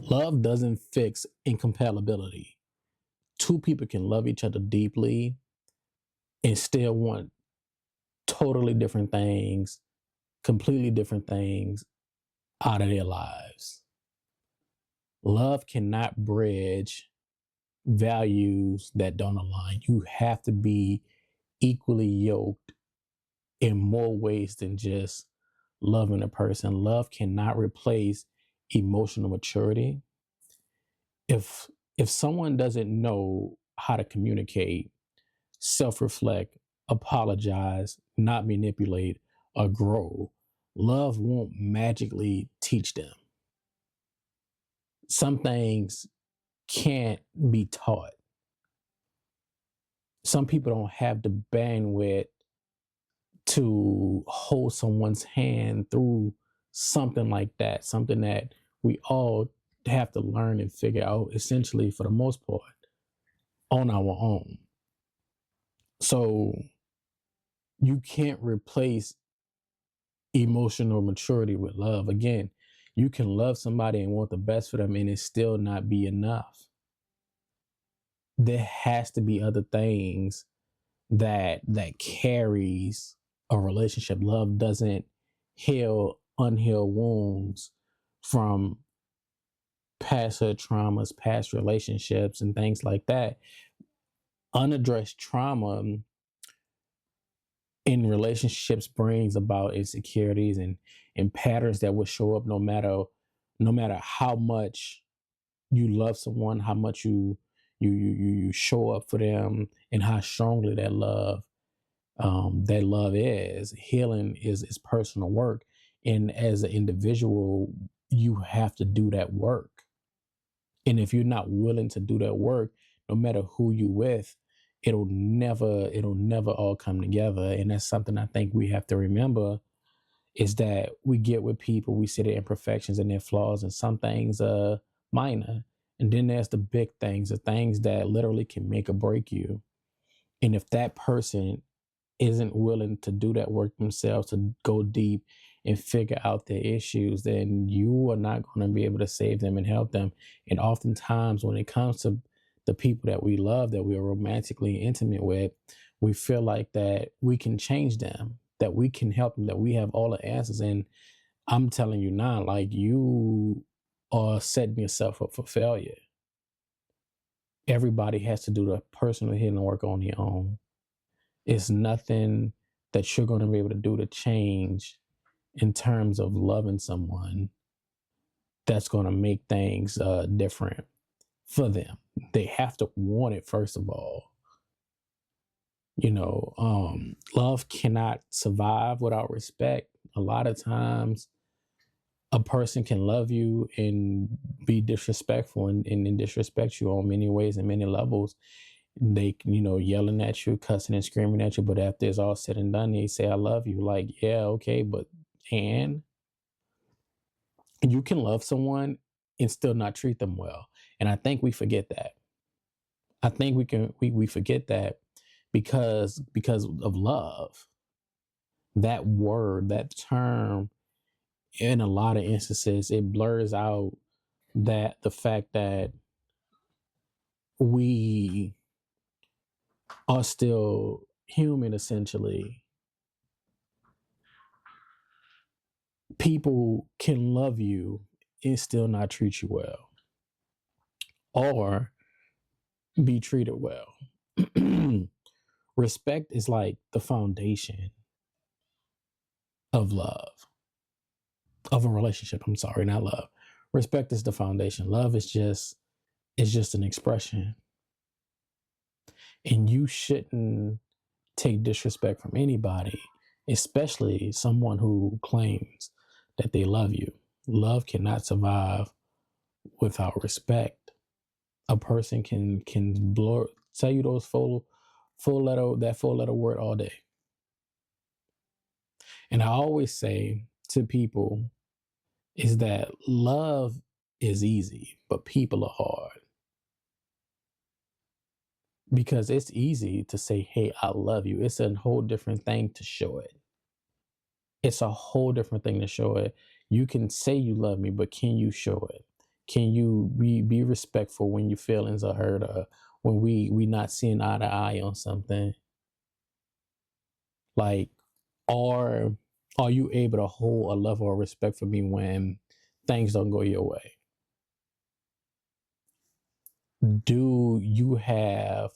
Love doesn't fix incompatibility. Two people can love each other deeply and still want totally different things, completely different things out of their lives. Love cannot bridge values that don't align. You have to be equally yoked in more ways than just loving a person. Love cannot replace emotional maturity. If if someone doesn't know how to communicate, self-reflect, apologize, not manipulate, or grow, love won't magically teach them. Some things can't be taught. Some people don't have the bandwidth to hold someone's hand through something like that, something that we all have to learn and figure out, essentially, for the most part, on our own. So you can't replace emotional maturity with love. Again, you can love somebody and want the best for them and it still not be enough. There has to be other things that carries a relationship. Love doesn't heal unhealed wounds from past hurt traumas, past relationships, and things like that. Unaddressed trauma in relationships brings about insecurities and patterns that will show up no matter how much you love someone, how much you show up for them, and how strongly that love is. Healing is personal work, and as an individual, you have to do that work. And if you're not willing to do that work, no matter who you with, it'll never all come together. And that's something I think we have to remember, is that we get with people, we see their imperfections and their flaws, and some things are minor. And then there's the big things, the things that literally can make or break you. And if that person isn't willing to do that work themselves, to go deep and figure out their issues, then you are not going to be able to save them and help them. And oftentimes, when it comes to the people that we love, that we are romantically intimate with, we feel like that we can change them, that we can help them, that we have all the answers. And I'm telling you now, like, you are setting yourself up for failure. Everybody has to do the personal healing work on their own. It's nothing that you're going to be able to do to change in terms of loving someone that's going to make things different for them. They have to want it, first of all. Love cannot survive without respect. A lot of times, a person can love you and be disrespectful and disrespect you on many ways and many levels. They, yelling at you, cussing and screaming at you. But after it's all said and done, they say, I love you. Like, yeah, okay, but and you can love someone and still not treat them well. And I think we forget that. I think we forget that because of love. That word, that term, in a lot of instances, it blurs out that the fact that we are still human, essentially. People can love you and still not treat you well or be treated well. Respect is like the foundation of love, of a relationship. I'm sorry, not love. Respect is the foundation. Love is just an expression. And you shouldn't take disrespect from anybody, especially someone who claims that they love you. Love cannot survive without respect. A person can tell you those four letter word all day. And I always say to people is that love is easy, but people are hard. Because it's easy to say, hey, I love you. It's a whole different thing to show it. It's a whole different thing to show it. You can say you love me, but can you show it? Can you be respectful when your feelings are hurt, or when we not seeing eye to eye on something? Like, are you able to hold a level of respect for me when things don't go your way? Do you have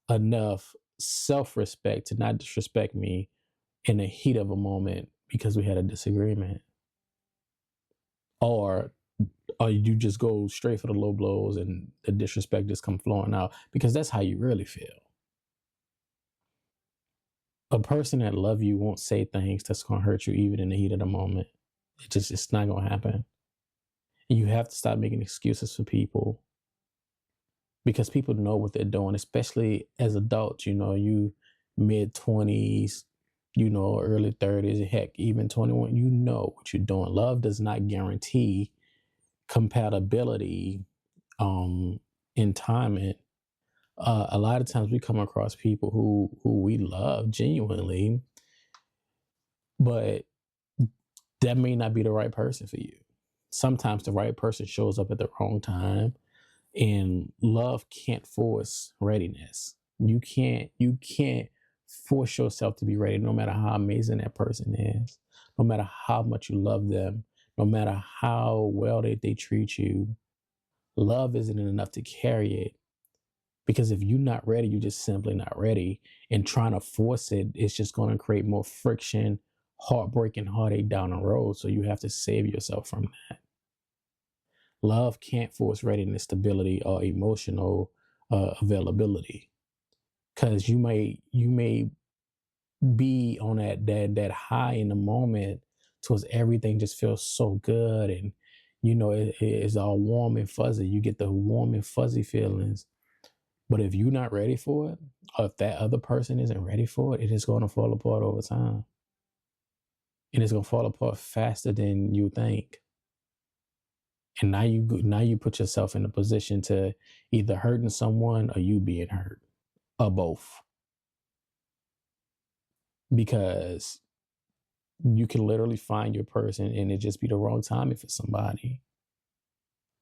enough self-respect to not disrespect me in the heat of a moment because we had a disagreement? Or you just go straight for the low blows and the disrespect just come flowing out because that's how you really feel. A person that love you won't say things that's going to hurt you even in the heat of the moment. It's not going to happen. You have to stop making excuses for people, because people know what they're doing, especially as adults. You mid-20s, early 30s, heck, even 21. You know what you're doing. Love does not guarantee compatibility in timing. A lot of times we come across people who we love genuinely, but that may not be the right person for you. Sometimes the right person shows up at the wrong time, and love can't force readiness. You can't force yourself to be ready, no matter how amazing that person is, no matter how much you love them, no matter how well they treat you. Love isn't enough to carry it, because if you're not ready, you're just simply not ready. And trying to force it is just going to create more friction, heartbreak, and heartache down the road. So you have to save yourself from that. Love can't force readiness, stability, or emotional availability, because you may be on that high in the moment towards everything just feels so good, and it's all warm and fuzzy. You get the warm and fuzzy feelings, but if you're not ready for it, or if that other person isn't ready for it, it is going to fall apart over time, and it's going to fall apart faster than you think. And now you put yourself in a position to either hurting someone or you being hurt, or both, because you can literally find your person and it just be the wrong timing for somebody,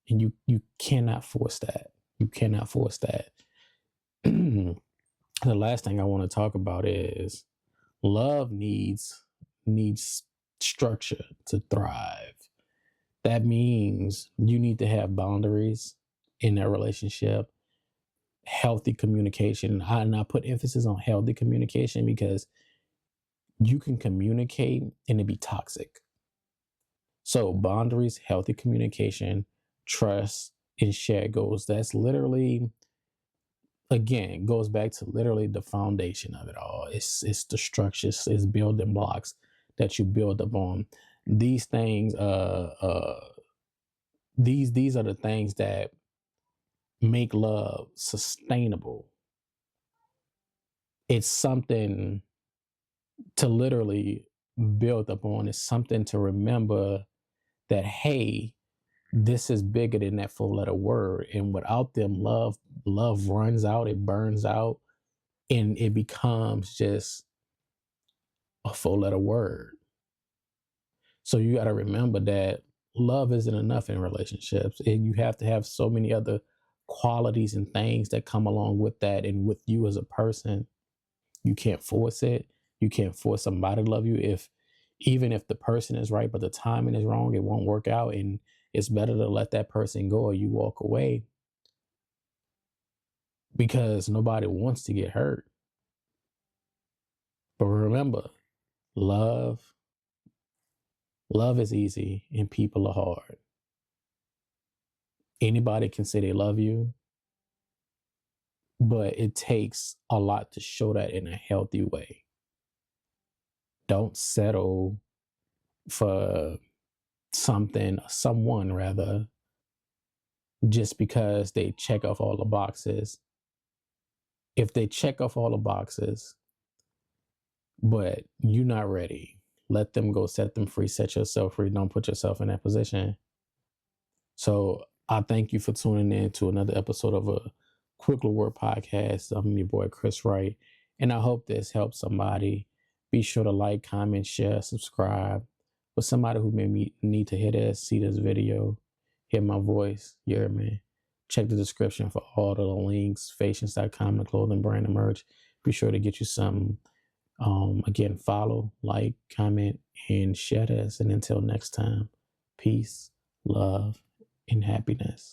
and you cannot force that. You cannot force that. The last thing I want to talk about is love needs structure to thrive. That means you need to have boundaries in that relationship, healthy communication. And I put emphasis on healthy communication because you can communicate and it be toxic. So boundaries, healthy communication, trust, and shared goals. That's literally, again, goes back to literally the foundation of it all. It's the structures, it's building blocks that you build upon. These things, these are the things that make love sustainable. It's something to literally build upon. It's something to remember that, hey, this is bigger than that four letter word. And without them, love runs out, it burns out, and it becomes just a four letter word. So you got to remember that love isn't enough in relationships, and you have to have so many other qualities and things that come along with that, and with you as a person. You can't force it. You can't force somebody to love you. Even if the person is right but the timing is wrong, it won't work out, and it's better to let that person go or you walk away, because nobody wants to get hurt. But remember, love love is easy and people are hard. Anybody can say they love you, but it takes a lot to show that in a healthy way. Don't settle for someone rather, just because they check off all the boxes. If they check off all the boxes, but you're not ready, let them go, set them free, set yourself free. Don't put yourself in that position. So I thank you for tuning in to another episode of a Quick Word podcast. I'm your boy, Chris Wright, and I hope this helps somebody. Be sure to like, comment, share, subscribe. For somebody who may need to hear this, see this video, hear my voice. You hear me? Check the description for all the links, Facients.com, the clothing brand and merch. Be sure to get you some. Again, follow, like, comment, and share this. And until next time, peace, love, and happiness.